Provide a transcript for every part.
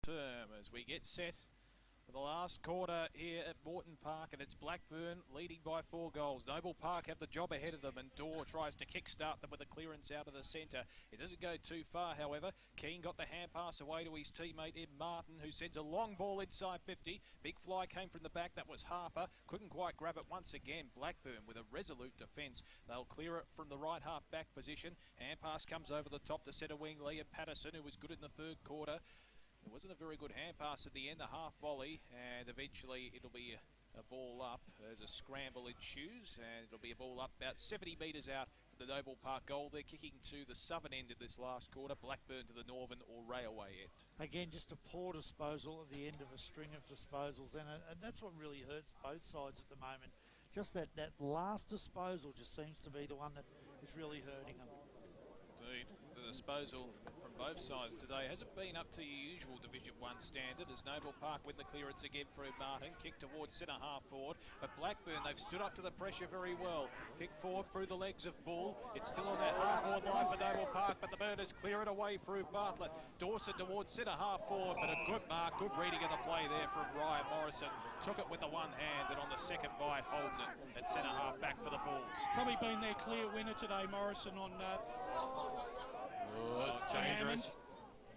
term as we get set for the last quarter here at Moreton Park, and it's Blackburn leading by 4 goals. Noble Park have the job ahead of them, and Dorr tries to kickstart them with a clearance out of the centre. It doesn't go too far, however. Keane got the hand pass away to his teammate Ed Martin, who sends a long ball inside 50. Big fly came from the back. That was Harper. Couldn't quite grab it once again. Blackburn with a resolute defence. They'll clear it from the right half back position. Hand pass comes over the top to centre wing Liam Patterson, who was good in the third quarter. It wasn't a very good hand pass at the end, a half volley, and eventually it'll be a ball up as a scramble ensues, and it'll be a ball up about 70 metres out for the Noble Park goal. They're kicking to the southern end of this last quarter, Blackburn to the northern or railway end. Again, just a poor disposal at the end of a string of disposals, and that's what really hurts both sides at the moment. Just that last disposal just seems to be the one that is really hurting them. Indeed, the disposal from both sides today hasn't been up to your usual Division 1 standard, as Noble Park with the clearance again through Martin, kick towards centre half forward, but Blackburn, they've stood up to the pressure very well. Kick forward through the legs of Bull. It's still on that half forward line for Noble Park, but the Burners clear it away through Bartlett. Dawson towards centre half forward, but a good mark, good reading of the play there from Ryan Morrison. Took it with the one hand, and on the second bite holds it at centre half back for the Bulls. Probably been their clear winner today, Morrison, on Oh, it's dangerous.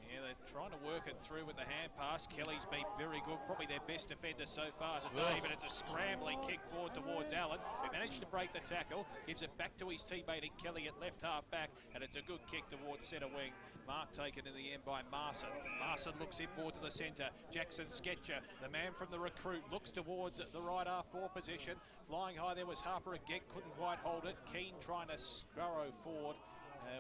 Yeah, they're trying to work it through with the hand pass. Kelly's been very good, probably their best defender so far today, but it's a scrambling kick forward towards Allen, who managed to break the tackle, gives it back to his teammate in Kelly at left half back, and it's a good kick towards centre wing. Mark taken in the end by Marson. Marson looks inboard to the centre. Jackson Sketcher, the man from the recruit, looks towards the right half forward position. Flying high there was Harper again, couldn't quite hold it. Keane trying to scurrow forward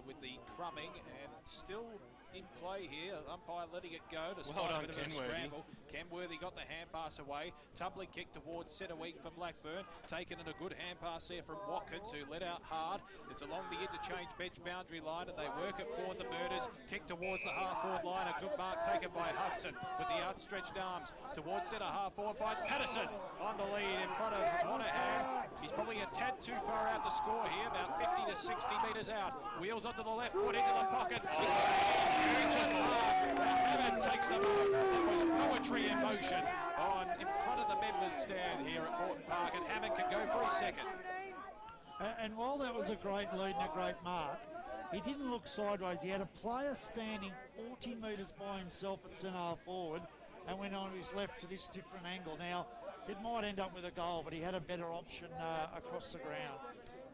with the crumbing, and still in play here. Umpire letting it go despite a bit of a scramble. Kenworthy got the hand pass away. Tumbling kick towards centre wing for Blackburn. Taken in a good hand pass there from Watkins, who let out hard. It's along the interchange bench boundary line, and they work it forward. The Murders kick towards the half forward line. A good mark taken by Hudson with the outstretched arms towards centre half forward. Finds Patterson on the lead in front of Monahan. He's probably a tad too far out to score here, about 50 to 60 metres out. Wheels onto the left foot into the pocket. Hammond takes the mark. It was poetry in motion in front of the members' stand here at Moreton Park, and Hammond can go for his second. And while that was a great lead and a great mark, he didn't look sideways. He had a player standing 40 metres by himself at centre half forward and went on his left to this different angle. Now, it might end up with a goal, but he had a better option across the ground.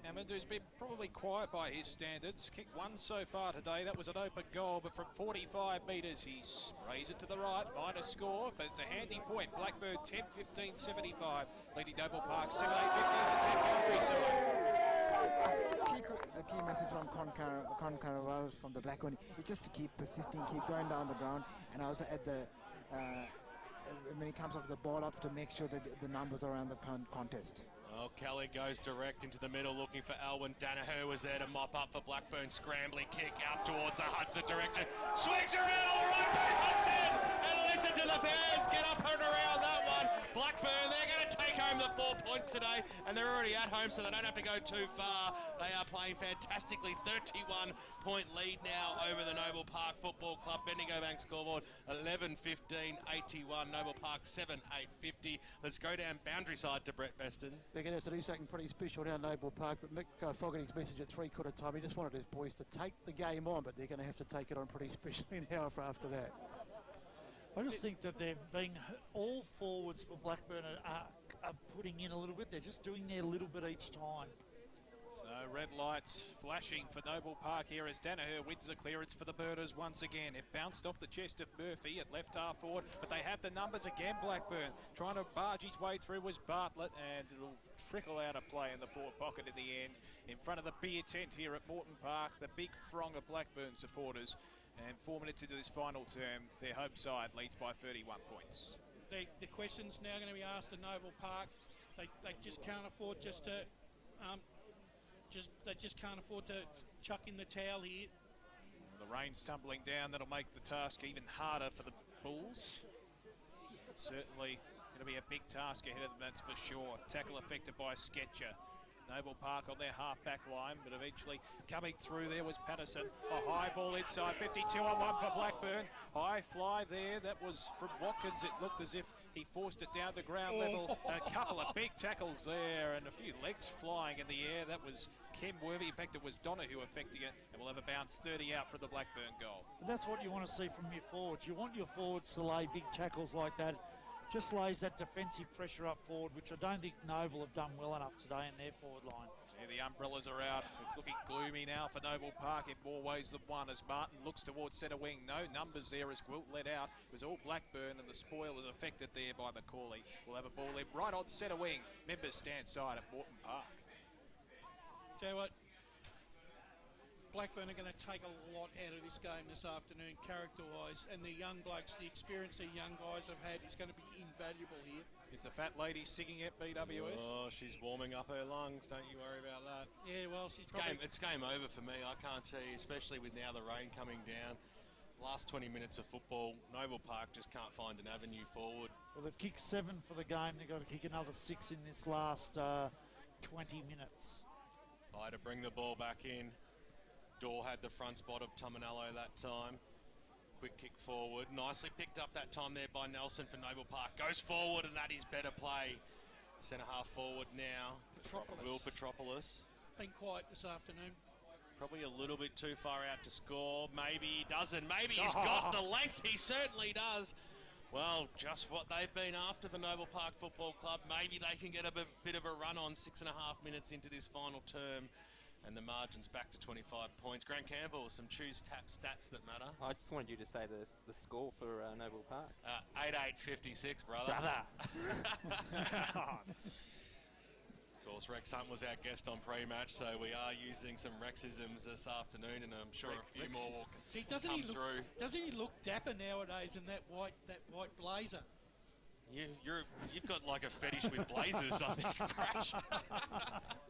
Hammond, who's been probably quiet by his standards, kicked one so far today. That was an open goal, but from 45 metres he sprays it to the right. Minor score, but it's a handy point. Blackburn 10-15-75, leading Noble Park 7-8-15 The key message from Con Caraval from the Blackburn is just to keep persisting, keep going down the ground, and also at the when he comes up to the ball up to make sure that the numbers are around the contest. Oh, Kelly goes direct into the middle looking for Alwyn. Danaher was there to mop up for Blackburn. Scrambling kick out towards the Hudson direction. Swings around all right back Hudson! And listen to the fans get up and around that one. Blackburn, they're going to take home the 4 points today, and they're already at home, so they don't have to go too far. They are playing fantastically. 31-point lead now over the Noble Park Football Club. Bendigo Bank scoreboard 11-15-81. Noble Park 7-8-50. Let's go down boundary side to Brett Beston. They're going to have to do something pretty special down Noble Park, but Mick Fogarty's message at three-quarter time, he just wanted his boys to take the game on, but they're going to have to take it on pretty specially now after that. I just think that they're being, all forwards for Blackburn are putting in a little bit. They're just doing their little bit each time. So red lights flashing for Noble Park here as Danaher wins the clearance for the Birders once again. It bounced off the chest of Murphy at left half forward, but they have the numbers again, Blackburn. Trying to barge his way through was Bartlett, and it'll trickle out of play in the forward pocket in the end. In front of the beer tent here at Moreton Park, the big throng of Blackburn supporters. And 4 minutes into this final term, their home side leads by 31 points. The question's now going to be asked at Noble Park. They just can't afford they just can't afford to chuck in the towel here. The rain's tumbling down. That'll make the task even harder for the Bulls. It's certainly going to be a big task ahead of them, that's for sure. Tackle affected by Sketcher. Noble Park on their half-back line, but eventually coming through there was Patterson. A high ball inside, 52 on 1 for Blackburn. High fly there, that was from Watkins. It looked as if he forced it down to ground level. A couple of big tackles there and a few legs flying in the air. That was Kim Worthy. In fact, it was Donahue affecting it, and we'll have a bounce 30 out for the Blackburn goal. That's what you want to see from your forwards. You want your forwards to lay big tackles like that. Just lays that defensive pressure up forward, which I don't think Noble have done well enough today in their forward line. Yeah, the umbrellas are out. It's looking gloomy now for Noble Park in more ways than one as Martin looks towards centre wing. No numbers there as Gwilt let out. It was all Blackburn, and the spoil is affected there by Macaulay. We'll have a ball in right on centre wing. Members stand side at Moreton Park. Tell you what, Blackburn are going to take a lot out of this game this afternoon, character-wise, and the young blokes, the experience the young guys have had is going to be invaluable here. Is the fat lady singing at BWS? Oh, she's warming up her lungs. Don't you worry about that. Yeah, well, she's It's game over for me. I can't see, especially with now the rain coming down. Last 20 minutes of football, Noble Park just can't find an avenue forward. Well, they've kicked 7 for the game. They've got to kick another 6 in this last 20 minutes. To bring the ball back in. Dorr had the front spot of Tumanello that time. Quick kick forward. Nicely picked up that time there by Nelson for Noble Park. Goes forward, and that is better play. Centre half forward now. Will Petropoulos. been quiet this afternoon. Probably a little bit too far out to score. Maybe he doesn't. Maybe he's got the length. He certainly does. Well, just what they've been after, the Noble Park Football Club. Maybe they can get a bit of a run on 6.5 minutes into this final term. And the margin's back to 25 points. Grant Campbell, some choose tap stats that matter. I just wanted you to say the score for Noble Park. 88-56, brother. Of course, Rex Hunt was our guest on pre-match, so we are using some Rexisms this afternoon, and I'm sure a few more will come through. Doesn't he look dapper nowadays in that white blazer? You've got like a fetish with blazers, I think, Crash.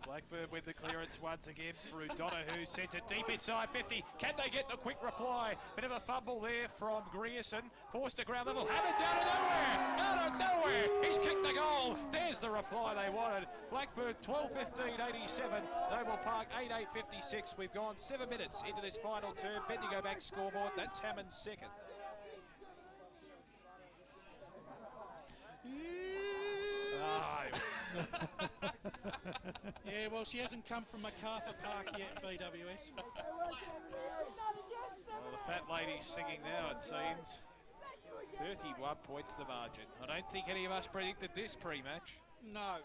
Blackburn with the clearance once again through Donahue, sent it deep inside 50. Can they get the quick reply? Bit of a fumble there from Grierson. Forced to ground level. Have it down to nowhere. Out of nowhere. He's kicked the goal. There's the reply they wanted. Blackburn 12-15, 87. Noble Park 8-8, 56. We've gone 7 minutes into this final term. Bendigo Bank scoreboard. That's Hammond's second. Yeah, well, she hasn't come from MacArthur Park yet, BWS. Well, the fat lady's singing now, it seems. 31 points the margin. I don't think any of us predicted this pre-match. No.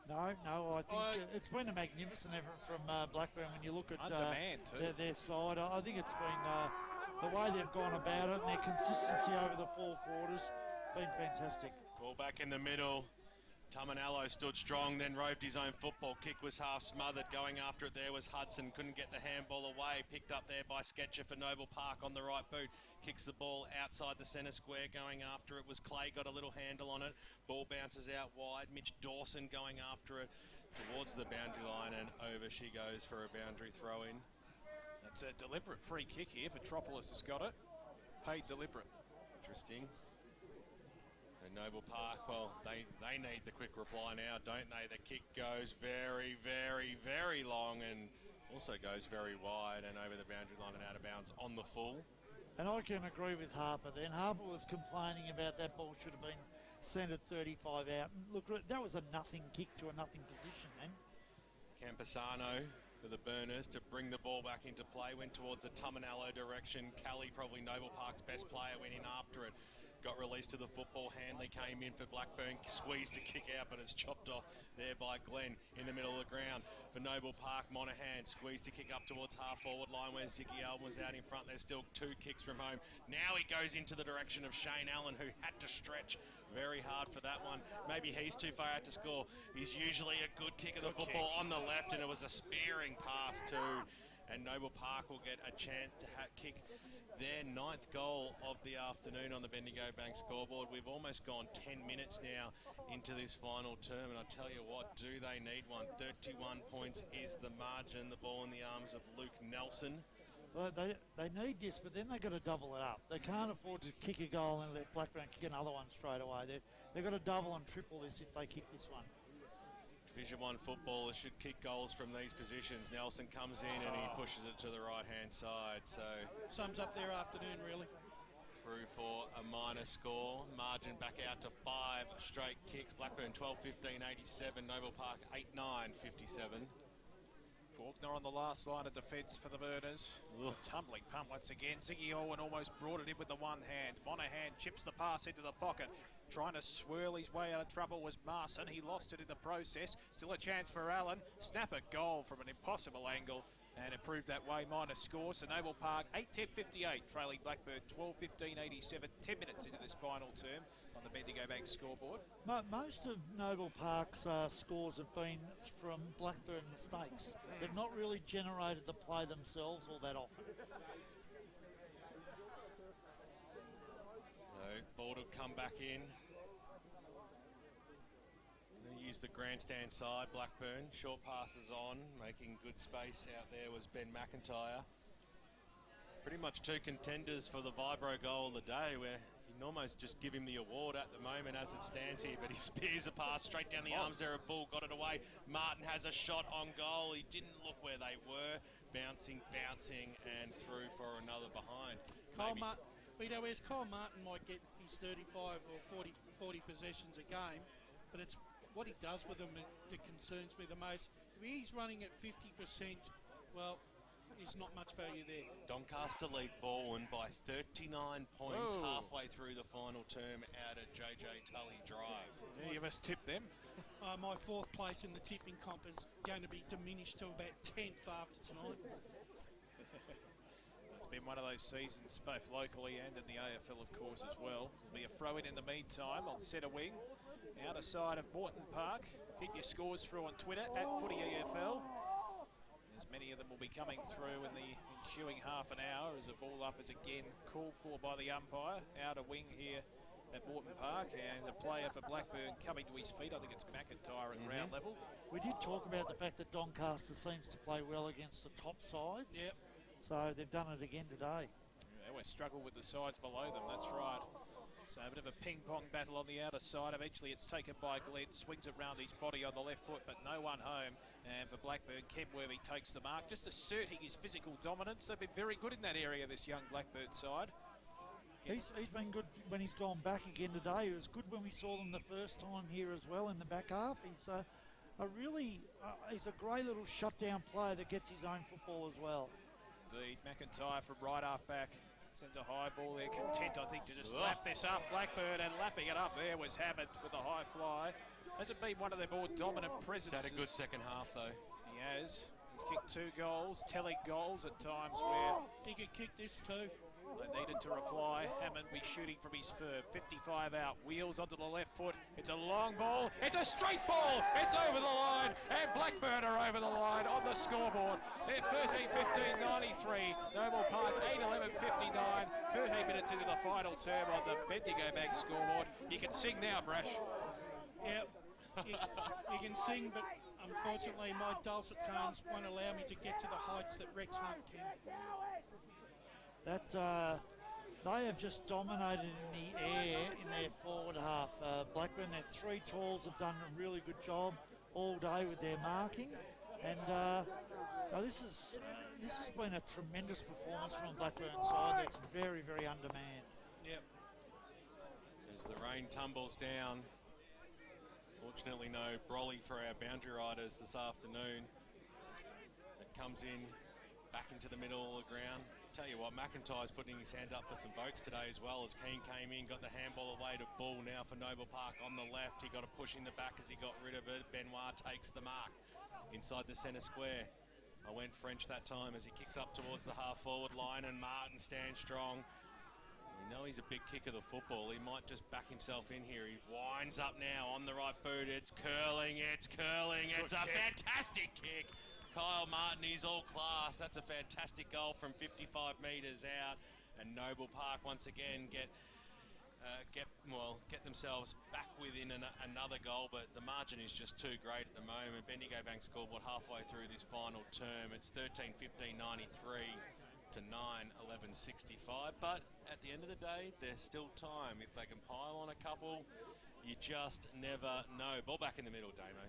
No, I think it's been a magnificent effort from Blackburn when you look at their side. I think it's been the way they've gone about it and their consistency over the 4 quarters been fantastic. Ball back in the middle. Tumanello stood strong, then roved his own football. Kick was half smothered. Going after it there was Hudson. Couldn't get the handball away. Picked up there by Sketcher for Noble Park on the right boot. Kicks the ball outside the centre square. Going after it was Clay. Got a little handle on it. Ball bounces out wide. Mitch Dawson going after it towards the boundary line, and over she goes for a boundary throw in. That's a deliberate free kick here. Petropoulos has got it. Paid deliberate. Interesting. Noble Park, well, they need the quick reply now, don't they? The kick goes very, very, very long and also goes very wide and over the boundary line and out of bounds on the full. And I can agree with Harper then. Harper was complaining about that ball should have been sent at 35 out. And look, that was a nothing kick to a nothing position then. Campesano for the Burners to bring the ball back into play, went towards the Tumanello direction. Kelly, probably Noble Park's best player, went in after it. Got released to the football. Hanley came in for Blackburn, squeezed to kick out, but it's chopped off there by Glenn in the middle of the ground. For Noble Park, Monahan squeezed to kick up towards half-forward line where Ziggy Allen was out in front. There's still 2 kicks from home. Now he goes into the direction of Shane Allen, who had to stretch very hard for that one. Maybe he's too far out to score. He's usually a good kick of the football on the left, and it was a spearing pass too. And Noble Park will get a chance to kick their 9th goal of the afternoon on the Bendigo Bank scoreboard. We've almost gone 10 minutes now into this final term, and I tell you what, do they need one? 31 points is the margin. The ball in the arms of Luke Nelson. Well, they need this, but then they've got to double it up. They can't afford to kick a goal and let Blackburn kick another one straight away. They've got to double and triple this if they kick this one. Division 1 footballers should kick goals from these positions. Nelson comes in and he pushes it to the right-hand side. So sums up their afternoon, really. Through for a minor score. Margin back out to 5 straight kicks. Blackburn 12-15, 87. Noble Park 8-9, 57. Faulkner on the last line of defence for the Burners. A tumbling pump once again. Ziggy Owen almost brought it in with the one hand. Monahan chips the pass into the pocket. Trying to swirl his way out of trouble was Marson. He lost it in the process. Still a chance for Allen. Snap a goal from an impossible angle and improved that way. Minor score. So Noble Park 8-10-58, trailing Blackburn 12-15-87. 10 minutes into this final term on the Bendigo Bank scoreboard. Most of Noble Park's scores have been from Blackburn mistakes. They've not really generated the play themselves all that often. So ball to come back in. Use the grandstand side, Blackburn. Short passes on, making good space out there was Ben McIntyre. Pretty much two contenders for the Vibro goal of the day, where you can almost just give him the award at the moment as it stands here, but he spears a pass straight down the arms there of Bull, got it away. Martin has a shot on goal. He didn't look where they were. Bouncing, and through for another behind. Kyle Martin might get his 35 or 40 possessions a game, but it's what he does with them that concerns me the most. If he's running at 50%, well, there's not much value there. Doncaster lead Bourne by 39 points halfway through the final term out at JJ Tully Drive. Yeah, you must tip them. My fourth place in the tipping comp is going to be diminished to about 10th after tonight. It's been one of those seasons, both locally and in the AFL, of course, as well. There'll be a throw-in the meantime on centre wing. Outer side of Moreton Park. Keep your scores through on Twitter at FootyEFL. As many of them will be coming through in the ensuing half an hour as a ball up is again called for by the umpire. Outer wing here at Moreton Park, and a player for Blackburn coming to his feet. I think it's McIntyre at ground level. We did talk about the fact that Doncaster seems to play well against the top sides. Yep. So they've done it again today. They always struggle with the sides below them, that's right. So a bit of a ping-pong battle on the outer side. Eventually it's taken by Glenn, swings it round his body on the left foot, but no one home. And for Blackburn, Kempworthy takes the mark, just asserting his physical dominance. They've been very good in that area, this young Blackburn side. He's been good when he's gone back again today. He was good when we saw them the first time here as well in the back half. He's he's a great little shutdown player that gets his own football as well. Indeed, McIntyre from right half back. Sends a high ball there, content I think to just lap this up. Blackburn, and lapping it up there was Hammond with a high fly. Hasn't been one of their more dominant presences. He's had a good second half though. He has. He's kicked 2 goals, telling goals at times where he could kick this too. They needed to reply. Hammond be shooting from his firm. 55 out, wheels onto the left foot. It's a long ball. It's a straight ball. It's over the line. And Blackburn are over the line on the scoreboard. They're 13-15-93. Noble Park 8-11-59. 13 minutes into the final term on the Bendigo Bank scoreboard. You can sing now, Brash. Yep. You can sing, but unfortunately my dulcet tones won't allow me to get to the heights that Rex Hunt can. They have just dominated in the air in their forward half. Blackburn, their 3 talls have done a really good job all day with their marking, and this has been a tremendous performance from Blackburn's side. That's very, very undermanned. Yep. As the rain tumbles down, fortunately no brolly for our boundary riders this afternoon. It comes in back into the middle of the ground. Tell you what, McIntyre's putting his hand up for some votes today as well, as Keane came in, got the handball away to Bull now for Noble Park on the left. He got a push in the back as he got rid of it. Benoit takes the mark inside the centre square. I went French that time as he kicks up towards the half-forward line, and Martin stands strong. We know he's a big kicker of the football. He might just back himself in here. He winds up now on the right boot. It's curling, it's curling. It's a fantastic kick. Kyle Martin, he's all class. That's a fantastic goal from 55 metres out. And Noble Park once again get themselves back within another goal, but the margin is just too great at the moment. Bendigo Bank scoreboard halfway through this final term. It's 13-15-93 to 9-11-65. But at the end of the day, there's still time. If they can pile on a couple, you just never know. Ball back in the middle, Damo.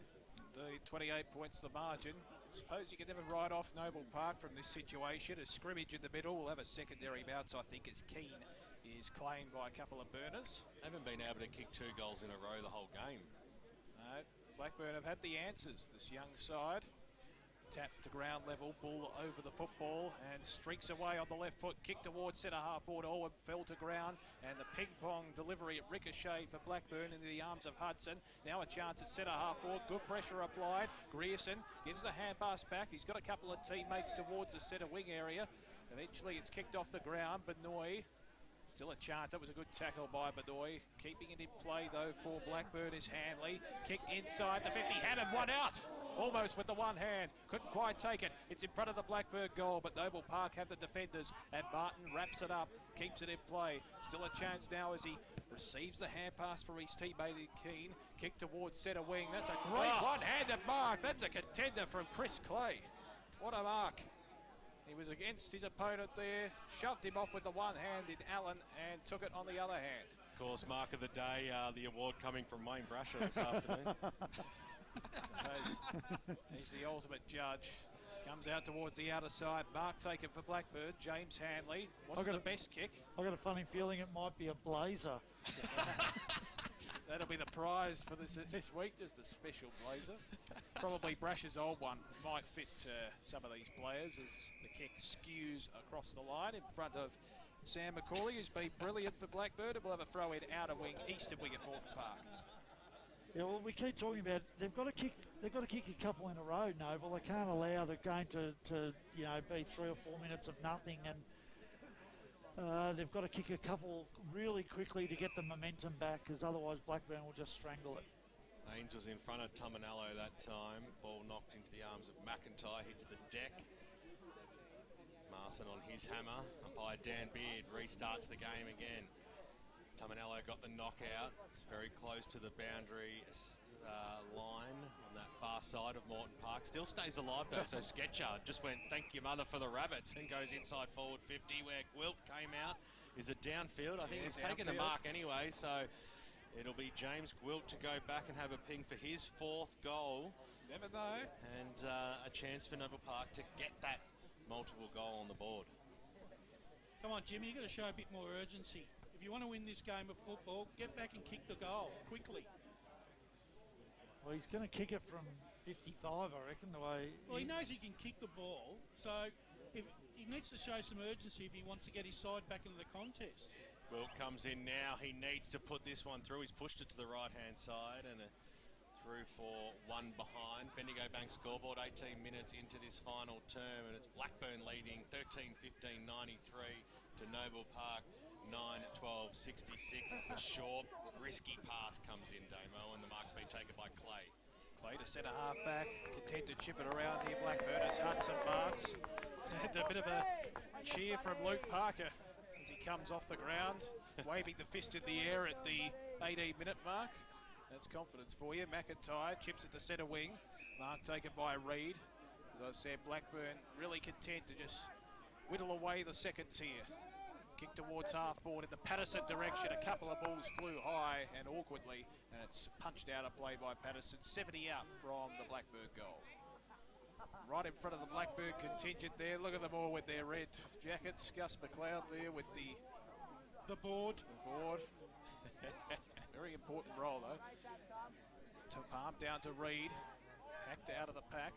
Indeed, 28 points the margin. Suppose you can never write off Noble Park from this situation. A scrimmage in the middle. We'll have a secondary bounce, I think, as Keane is claimed by a couple of burners. Haven't been able to kick 2 goals in a row the whole game. No, Blackburn have had the answers, this young side. Tap to ground level, Bull over the football and streaks away on the left foot, kick towards centre half forward. Owen fell to ground, and the ping pong delivery at ricochet for Blackburn into the arms of Hudson. Now a chance at centre half forward, good pressure applied. Grierson gives the hand pass back. He's got a couple of teammates towards the centre wing area. Eventually it's kicked off the ground. Benoit, still a chance. That was a good tackle by Benoit. Keeping it in play though for Blackburn is Hanley. Kick inside the 50, had him one out. Almost with the one hand, couldn't quite take it. It's in front of the Blackburn goal, but Noble Park have the defenders, and Martin wraps it up, keeps it in play. Still a chance now as he receives the hand pass for his teammate Keane. Kick towards centre wing. That's a great one-handed mark. That's a contender from Chris Clay. What a mark. He was against his opponent there, shoved him off with the one hand in Allen and took it on the other hand. Of course, mark of the day, the award coming from Wayne Brasher this afternoon. He's the ultimate judge. Comes out towards the outer side. Mark taken for Blackburn. James Hanley. Wasn't the best kick. I've got a funny feeling it might be a blazer. That'll be the prize for this week, just a special blazer. Probably Brasher's old one might fit some of these players as the kick skews across the line in front of Sam McCauley, who's been brilliant for Blackburn, and we'll have a throw in outer wing, eastern wing at Norton Park. Yeah, well, we keep talking about they've got to kick a couple in a row, Noble. They can't allow the game to be 3 or 4 minutes of nothing, and they've got to kick a couple really quickly to get the momentum back, because otherwise Blackburn will just strangle it. Angels in front of Tominello that time. Ball knocked into the arms of McIntyre, hits the deck. Marson on his hammer, umpire Dan Beard restarts the game again. Tominello got the knockout. It's very close to the boundary line on that far side of Morton Park. Still stays alive though, so Sketcher just went, thank your mother for the rabbits, and goes inside forward 50 where Gwilt came out. Is it downfield? I think he's taken the mark anyway, so it'll be James Gwilt to go back and have a ping for his 4th goal. Never know. And a chance for Noble Park to get that multiple goal on the board. Come on, Jimmy, you've got to show a bit more urgency. If you want to win this game of football, get back and kick the goal quickly. Well, he's going to kick it from 55, I reckon, the way... Well, he knows he can kick the ball, so if he needs to show some urgency if he wants to get his side back into the contest. Wilt comes in now. He needs to put this one through. He's pushed it to the right-hand side and through for one behind. Bendigo Bank scoreboard 18 minutes into this final term, and it's Blackburn leading 13-15-93 to Noble Park 9-12-66. A short, risky pass comes in, Damo, and the mark's been taken by Clay. Clay to centre half back, content to chip it around here. Blackburn as Hudson marks. And a bit of a cheer from Luke Parker as he comes off the ground, waving the fist in the air at the 18-minute mark. That's confidence for you. McIntyre chips it to centre wing. Mark taken by Reid. As I said, Blackburn really content to just whittle away the seconds here. Kick towards half forward in the Patterson direction. A couple of balls flew high and awkwardly, and it's punched out of play by Patterson. 70 out from the Blackburn goal. Right in front of the Blackburn contingent there. Look at them all with their red jackets. Gus McLeod there with the board. Very important role though. To palm down to Reid. Hacked out of the pack.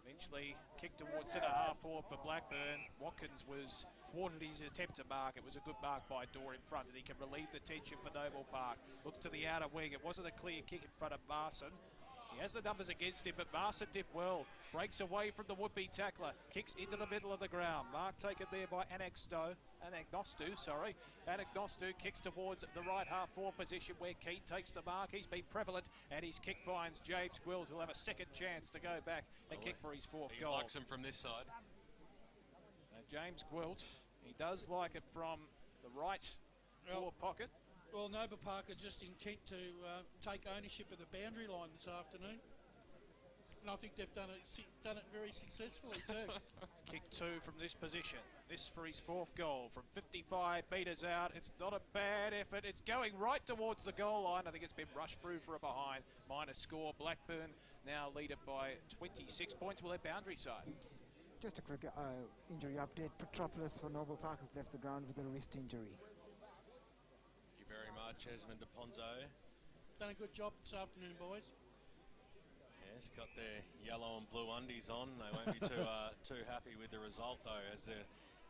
Eventually kicked towards centre half forward for Blackburn. Watkins was thwarted his attempt to mark. It was a good mark by Dorr in front, and he can relieve the tension for Noble Park. Looks to the outer wing. It wasn't a clear kick in front of Marson. He has the numbers against him, but Marson did well. Breaks away from the would-be tackler. Kicks into the middle of the ground. Mark taken there by Anagnostu. Anagnostu kicks towards the right half forward position where Keane takes the mark. He's been prevalent, and his kick finds James Gwilt, who'll have a second chance to go back and kick for his 4th goal. He likes him from this side. James Gwilt, he does like it from the right forward pocket. Well, Noble Park are just intent to take ownership of the boundary line this afternoon. And I think they've done it very successfully too. Kick 2 from this position. This for his 4th goal from 55 metres out. It's not a bad effort. It's going right towards the goal line. I think it's been rushed through for a behind. Minus score. Blackburn now lead it by 26 points. Well, their boundary side. Just a quick injury update. Petropolis for Noble Park has left the ground with a wrist injury. Thank you very much, Esmond DePonzo. Done a good job this afternoon, boys. Yes, got their yellow and blue undies on. They won't be too happy with the result though, as the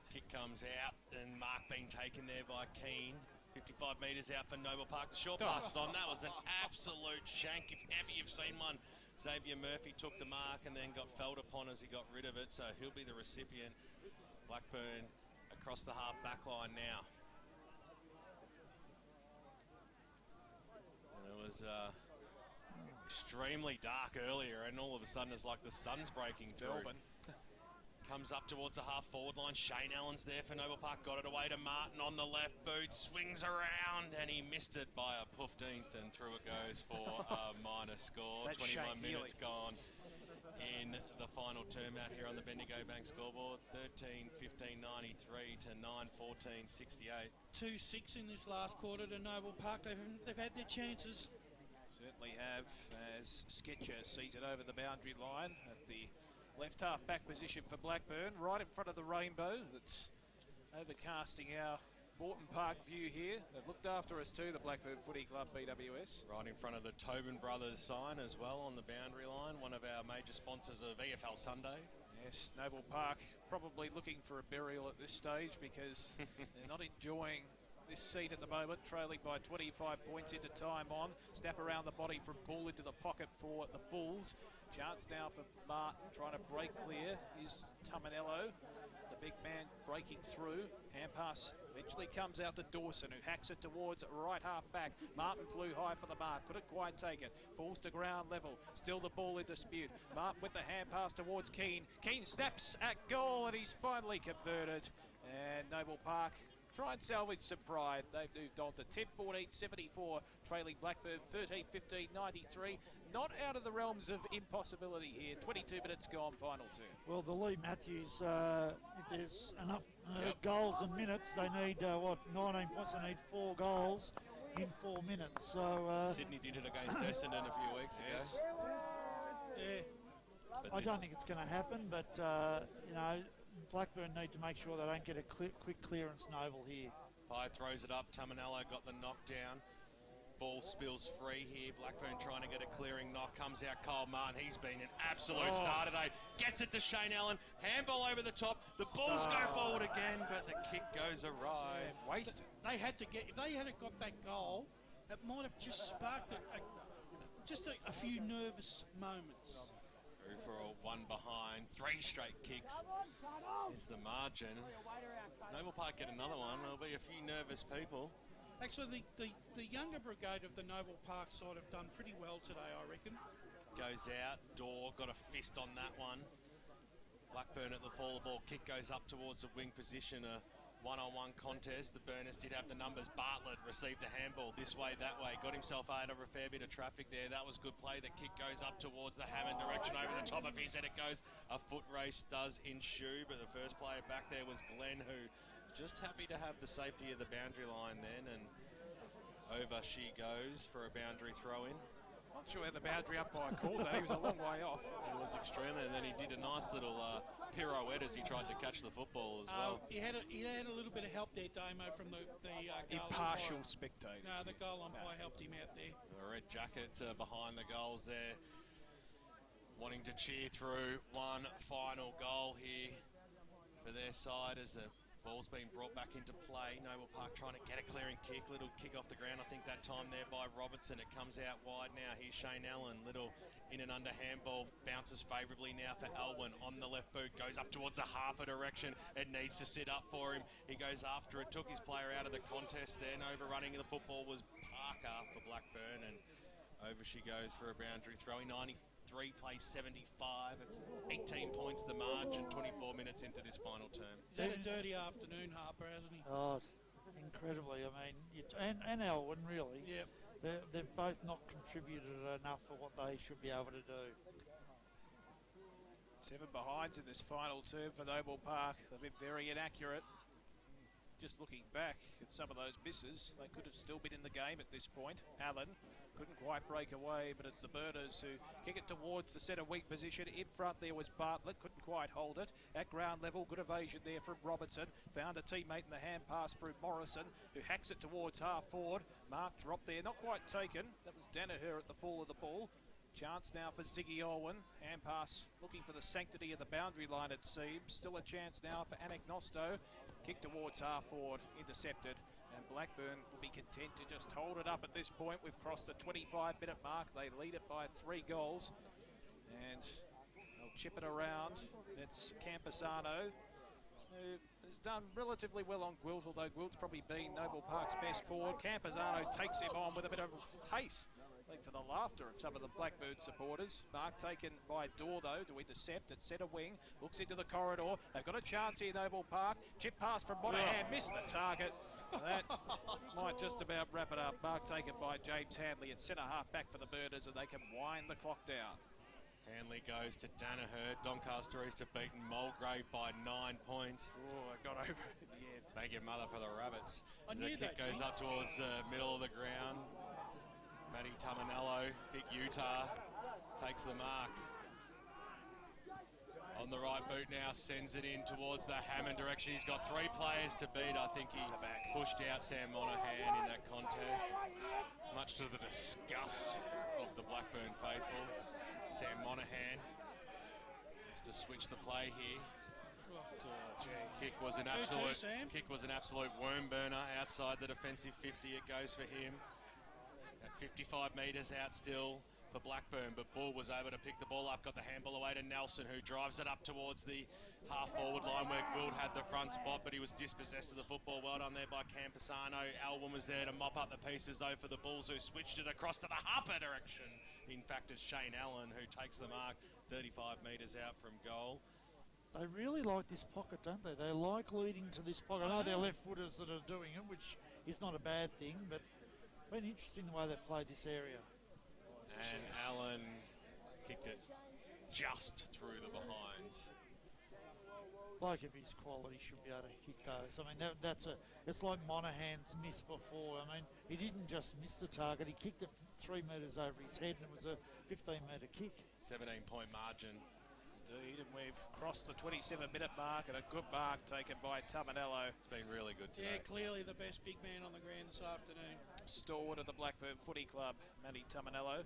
kick comes out and mark being taken there by Keane. 55 metres out for Noble Park. The short pass is on. That was an absolute shank if ever you've seen one. Xavier Murphy took the mark and then got felled upon as he got rid of it, so he'll be the recipient. Blackburn across the half back line now. And it was extremely dark earlier, and all of a sudden it's like the sun's breaking through. Comes up towards the half-forward line. Shane Allen's there for Noble Park. Got it away to Martin on the left boot. Swings around, and he missed it by a 15th, and through it goes for a minus score. That's 21 Shane minutes gone in the final term out here on the Bendigo Bank scoreboard. 13-15-93 to 9-14-68. 2-6 in this last quarter to Noble Park. They've had their chances. Certainly have, as Sketcher sees it over the boundary line at the left half back position for Blackburn, right in front of the rainbow that's overcasting our Moreton Park view here. They've looked after us too, the Blackburn Footy Club BWS. Right in front of the Tobin Brothers sign as well on the boundary line, one of our major sponsors of EFL Sunday. Yes, Noble Park probably looking for a burial at this stage because they're not enjoying this seat at the moment, trailing by 25 points into time on. Snap around the body from Bull into the pocket for the Bulls. Chance now for Martin, trying to break clear is Tamanello. The big man breaking through. Hand pass eventually comes out to Dawson, who hacks it towards right half back. Martin flew high for the mark, couldn't quite take it. Falls to ground level, still the ball in dispute. Martin with the hand pass towards Keane. Keane snaps at goal, and he's finally converted. And Noble Park try and salvage some pride. They've moved on to 10-14-74, trailing Blackburn 13-15-93. Not out of the realms of impossibility here. 22 minutes gone, final two. Well, the Lee Matthews, if there's enough goals and minutes, they need, 19 points. They need 4 goals in 4 minutes. So Sydney did it against Essendon a few weeks ago. Yes. Yeah. But I don't think it's going to happen, but, Blackburn need to make sure they don't get a quick clearance novel here. Pye throws it up. Tamanello got the knockdown. Ball spills free here. Blackburn trying to get a clearing knock. Comes out Kyle Martin. He's been an absolute star today. Gets it to Shane Allen. Handball over the top. The Bulls go forward again, but the kick goes awry. Wasted. They had to get. If they had got that goal, it might have just sparked a few nervous moments. Through for a one behind. 3 straight kicks is the margin. Noble Park get another one. There'll be a few nervous people. Actually, the younger brigade of the Noble Park side have done pretty well today, I reckon. Goes out. Dorr got a fist on that one. Blackburn at the fall. The ball kick goes up towards the wing position. A one-on-one contest. The Burners did have the numbers. Bartlett received a handball this way, that way. Got himself out of a fair bit of traffic there. That was good play. The kick goes up towards the Hammond direction. Over the top of his head it goes. A foot race does ensue, but the first player back there was Glenn, who just happy to have the safety of the boundary line then, and over she goes for a boundary throw-in. Not sure how the boundary umpire called that. He was a long way off. It was extremely, and then he did a nice little pirouette as he tried to catch the football as well. He had a little bit of help there, Damo, from the goal Impartial umpire. spectators. No, the goal umpire helped him out there. The red jacket behind the goals there, wanting to cheer through one final goal here for their side as the ball's being brought back into play. Noble Park trying to get a clearing kick. Little kick off the ground. I think that time there by Robertson. It comes out wide now. Here's Shane Allen. Little in and under handball. Bounces favourably now for Elwyn on the left boot. Goes up towards the halfer direction. It needs to sit up for him. He goes after it. Took his player out of the contest then. Overrunning the football was Parker for Blackburn. And over she goes for a boundary throw. 93 plays 75. It's 18 points the margin, 24 minutes into this final term. He's had a dirty afternoon, Harper, hasn't he? Oh, incredibly. I mean, and Elwyn, really. Yep. They've both not contributed enough for what they should be able to do. 7 behinds in this final term for Noble Park. They've been very inaccurate. Just looking back at some of those misses, they could have still been in the game at this point. Allen couldn't quite break away, but it's the Burners who kick it towards the centre wing position. In front there was Bartlett, couldn't quite hold it. At ground level, good evasion there from Robertson. Found a teammate in the hand pass through Morrison, who hacks it towards half forward. Mark dropped there, not quite taken. That was Danaher at the fall of the ball. Chance now for Ziggy Olwen. Hand pass looking for the sanctity of the boundary line, it seems. Still a chance now for Anagnosto. Kick towards half forward, intercepted. And Blackburn will be content to just hold it up at this point. We've crossed the 25-minute mark. They lead it by 3 goals. And they'll chip it around. It's Camposano, who has done relatively well on Gwilt, although Gwilt's probably been Noble Park's best forward. Camposano takes him on with a bit of pace, leading to the laughter of some of the Blackburn supporters. Mark taken by Dorr, though, to intercept at centre wing. Looks into the corridor. They've got a chance here, Noble Park. Chip pass from Monahan, missed the target. That might just about wrap it up. Mark taken by James Hanley at centre half back for the Burners, and they can wind the clock down. Hanley goes to Danaher. Doncaster East have beaten Mulgrave by 9 points. Oh, I got over it in the end. Thank you, mother, for the rabbits. The kick goes up towards the middle of the ground. Matty Tamanello, big Utah, takes the mark. On the right boot now, sends it in towards the Hammond direction. He's got 3 players to beat. I think he pushed out Sam Monahan in that contest, much to the disgust of the Blackburn faithful. Sam Monahan has to switch the play here. Kick was an absolute worm burner outside the defensive 50. It goes for him. At 55 metres out still for Blackburn, but Bull was able to pick the ball up, got the handball away to Nelson, who drives it up towards the half-forward line where Gwilt had the front spot, but he was dispossessed of the football. Well done there by Camposano. Alwyn was there to mop up the pieces, though, for the Bulls, who switched it across to the Harper direction. In fact, it's Shane Allen who takes the mark 35 metres out from goal. They really like this pocket, don't they? They like leading to this pocket. I know they're left-footers that are doing it, which is not a bad thing, but been interesting the way they've played this area. And Allen kicked it just through the behinds. Bloke of his quality should be able to kick those. I mean, it's like Monahan's miss before. I mean, he didn't just miss the target, he kicked it 3 metres over his head, and it was a 15-metre kick. 17-point margin. Indeed, and we've crossed the 27-minute mark, and a good mark taken by Tamanello. It's been really good today. Yeah, clearly the best big man on the ground this afternoon. Stalwart of the Blackburn Footy Club, Matty Tamanello.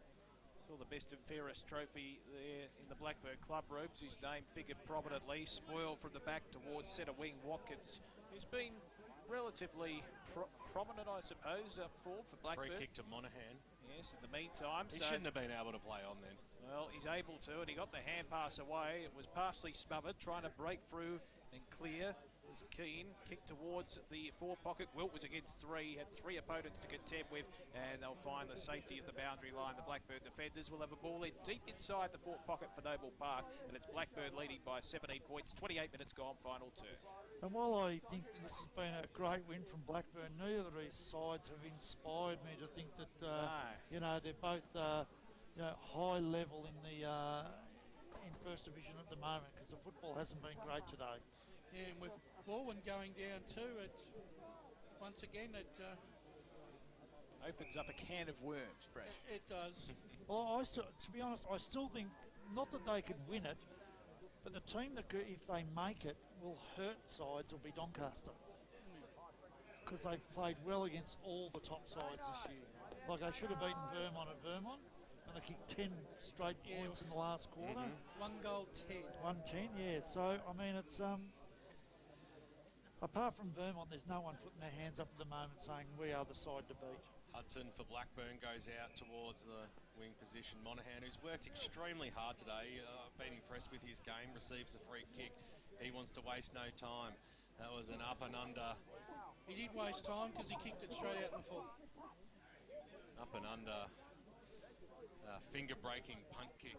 Saw the best and fairest trophy there in the Blackburn club robes. His name figured prominently. Spoiled from the back towards centre wing Watkins, who's been relatively prominent, I suppose, up forward for Blackburn. Free kick to Monahan. Yes, in the meantime. He shouldn't have been able to play on then. Well, he's able to, and he got the hand pass away. It was partially smothered, trying to break through and clear. Was keen, kicked towards the 4 pocket. Wilt was against 3, had 3 opponents to contend with, and they'll find the safety of the boundary line. The Blackburn defenders will have a ball in deep inside the 4 pocket for Noble Park, and it's Blackburn leading by 17 points. 28 minutes gone, final turn. And while I think this has been a great win from Blackburn, neither of these sides have inspired me to think that they're both high level in the in First Division at the moment, because the football hasn't been great today. Yeah, and with Bowen going down too, it Opens up a can of worms, Brad. It does. Well, to be honest, I still think, not that they could win it, but the team that could, if they make it, will hurt sides will be Doncaster. Because they've played well against all the top sides this year. Like, they should have beaten Vermont at Vermont, and they kicked 10 straight points in the last quarter. 1 goal, 10. 1-10, yeah. So, I mean, it's... apart from Vermont, there's no one putting their hands up at the moment saying we are the side to beat. Hudson for Blackburn goes out towards the wing position. Monahan, who's worked extremely hard today, been impressed with his game, receives the free kick. He wants to waste no time. That was an up and under. He did waste time because he kicked it straight out in the full. Up and under. Finger-breaking punt kick.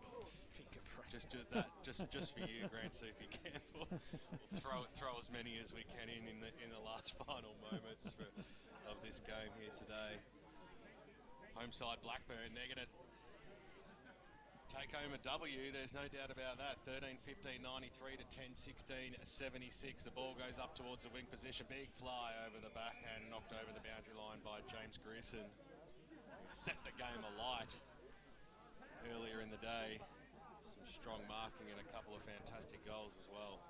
Just do that, just for you, Grant. So if you can, we'll throw as many as we can in the last final moments of this game here today. Home side Blackburn, they're going to take home a W, there's no doubt about that. 13-15-93 to 10-16-76. The ball goes up towards the wing position. Big fly over the backhand, knocked over the boundary line by James Grierson. Set the game alight earlier in the day. Some strong marking and a couple of fantastic goals as well.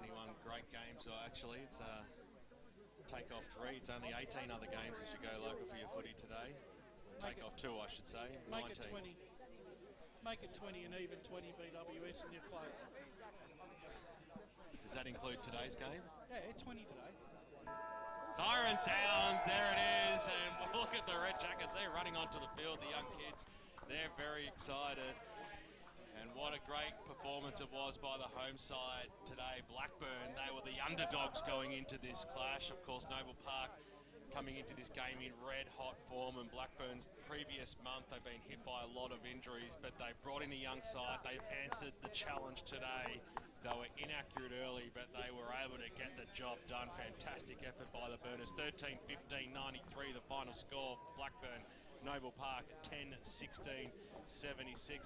21 great games, actually. It's take off 3. It's only 18 other games as you go local for your footy today. Take off 2, I should say. Make 19. it 20. Make it 20 and even 20 BWS and you're close. Does that include today's game? Yeah, 20 today. Siren sounds, there it is, and look at the Red Jackets. They're running onto the field, the young kids. They're very excited. And what a great performance it was by the home side today. Blackburn, they were the underdogs going into this clash. Of course, Noble Park coming into this game in red hot form, and Blackburn's previous month they've been hit by a lot of injuries, but they brought in a young side. They've answered the challenge today. They were inaccurate early, but they were able to get the job done. Fantastic effort by the Burners. 13-15-93 the final score. Blackburn, Noble Park 10-16-76.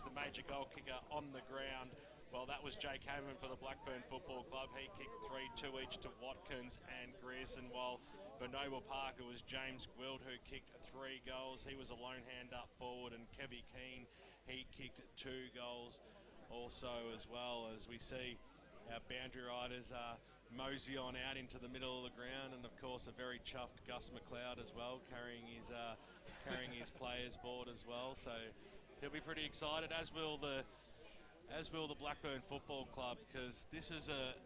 The major goal kicker on the ground, well, that was Jake Hammond for the Blackburn Football Club. He kicked 3, 2 each to Watkins and Grierson, while for Noble Park it was James Gwilt who kicked 3 goals. He was a lone hand up forward, and Kevy Keane, he kicked 2 goals also as well. As we see our boundary riders mosey on out into the middle of the ground, and of course a very chuffed Gus McLeod as well, carrying his players board as well. So he'll be pretty excited, as will the Blackburn Football Club, because this is a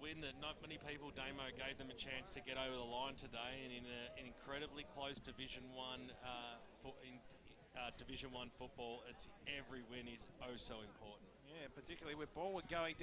win that not many people, Damo, gave them a chance to get over the line today, and in an incredibly close Division 1 Division 1 football, every win is oh so important. Yeah, particularly with Borwood going down.